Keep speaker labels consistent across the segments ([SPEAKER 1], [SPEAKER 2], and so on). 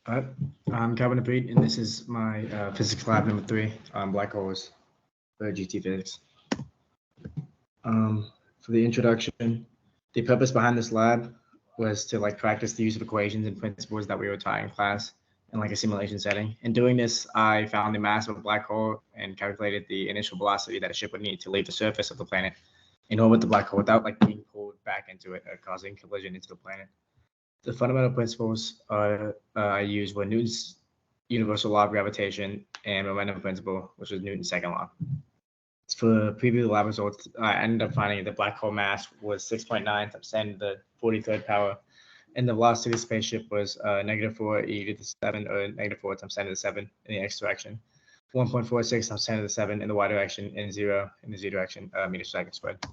[SPEAKER 1] All right, I'm Diprete, and this is my physics lab number 3 on black holes for GT physics. For the introduction, the purpose behind this lab was to practice the use of equations and principles that we were taught in class in a simulation setting. In doing this, I found the mass of a black hole and calculated the initial velocity that a ship would need to leave the surface of the planet in orbit the black hole without being pulled back into it or causing collision into the planet. The fundamental principles I used were Newton's universal law of gravitation and momentum principle, which was Newton's second law. For previous lab results, I ended up finding the black hole mass was 6.9 times 10 to the 43rd power, and the velocity of the spaceship was -4 e to the 7, or -4 times 10 to the 7 in the x direction, 1.46 times 10 to the 7 in the y direction, and 0 in the z direction, meters per second squared.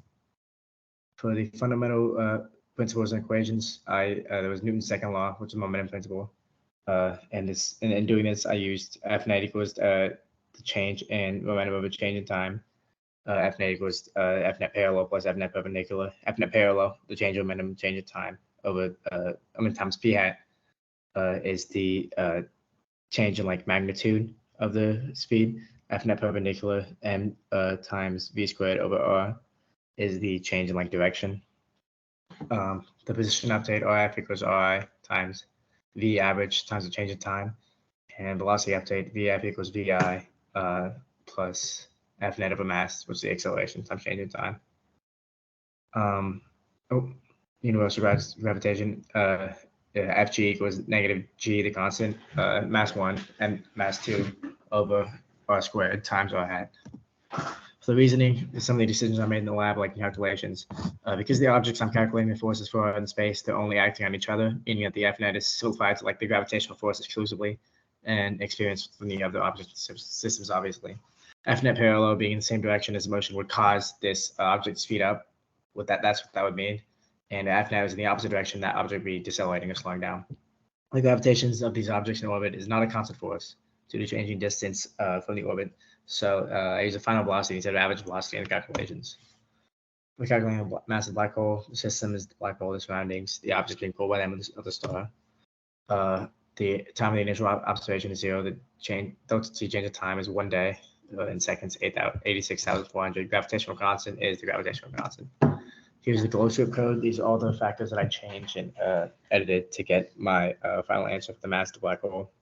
[SPEAKER 1] For the fundamental principles and equations, there was Newton's second law, which is momentum principle, and in doing this, I used F net equals the change in momentum of a change in time. F net equals F net parallel plus F net perpendicular. F net parallel, the change of momentum, change of time over times p hat is the change in magnitude of the speed. F net perpendicular m times v squared over r is the change in direction. The position update RF equals RI times V average times the change in time, and velocity update VF equals VI plus F net over mass, which is the acceleration times change in time. Universal gravitation, Fg equals -g, the constant, mass 1 and mass 2 over r squared times r hat. For the reasoning, some of the decisions I made in the lab, calculations, because the objects I'm calculating the forces for are in space, they're only acting on each other, meaning that the F net is simplified to the gravitational force exclusively and experienced from the other object systems, obviously. F net parallel being in the same direction as the motion would cause this object to speed up. That's what that would mean. And F net is in the opposite direction, that object would be decelerating or slowing down. The gravitations of these objects in orbit is not a constant force due to changing distance from the orbit. So I use a final velocity instead of average velocity in the calculations. We're calculating the mass of the black hole. The system is the black hole, the surroundings, the object being pulled by the end of the star. The time of the initial observation is 0. The delta T change of time is 1 day. In seconds, 86,400. Gravitational constant is the gravitational constant. Here's the glow strip code. These are all the factors that I changed and edited to get my final answer for the mass of the black hole.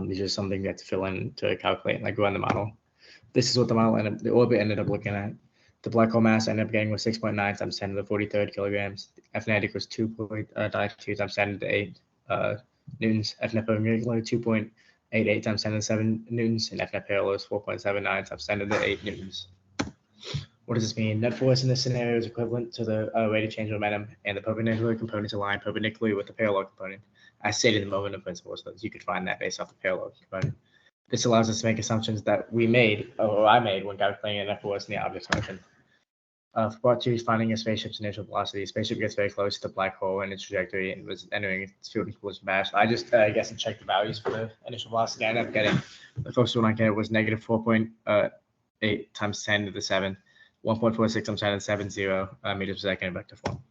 [SPEAKER 1] These are something you have to fill in to calculate and run the model. This is what the orbit ended up looking at. The black hole mass ended up getting was 6.9 times 10 to the 43rd kilograms. F net equals 2.92 times 10 to the 8 newtons. F net perpendicular 2.88 times 10 to the 7 newtons, and F net parallel is 4.79 times 10 to the 8 newtons. What does this mean? Net force in this scenario is equivalent to the rate of change of momentum, and the perpendicular components align perpendicularly with the parallel component. I stated the momentum principle, so you could find that based off the parallel component. This allows us to make assumptions that we made, or I made, when calculating net force in the object's motion. For part 2 is finding a spaceship's initial velocity. The spaceship gets very close to the black hole in its trajectory and was entering its field of collision path. I just guessed and checked the values for the initial velocity. I ended up getting, the first one I get was -4.8 times 10 to the 7, 1.46 times 10 to the 7, 0 meters per second in vector form.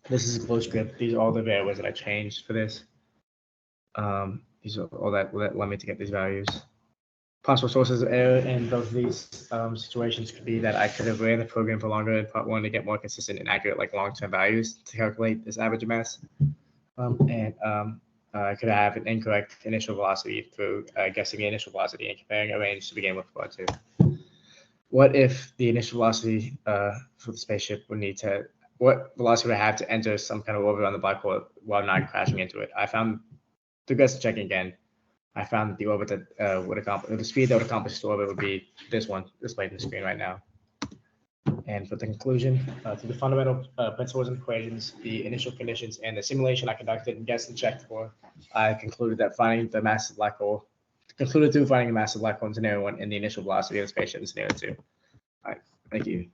[SPEAKER 1] This is a glow strip. These are all the variables that I changed for this. These are all that led me to get these values. Possible sources of error in both of these situations could be that I could have ran the program for longer in part 1 to get more consistent and accurate long-term values to calculate this average mass. I could have an incorrect initial velocity through guessing the initial velocity and comparing a range to begin with part 2. What if the initial velocity for the spaceship would need to, what velocity would I have to enter some kind of orbit on the black hole while not crashing into it? I found, through guess checking again, I found that the orbit that would accomplish, the speed that would accomplish the orbit would be this one displayed on the screen right now. And for the conclusion, through the fundamental principles and equations, the initial conditions, and the simulation I conducted and guessed and checked for, I concluded that finding the mass of the black hole, concluded through finding the mass of the black hole in scenario 1 and the initial velocity of the spaceship in scenario 2. All right, thank you.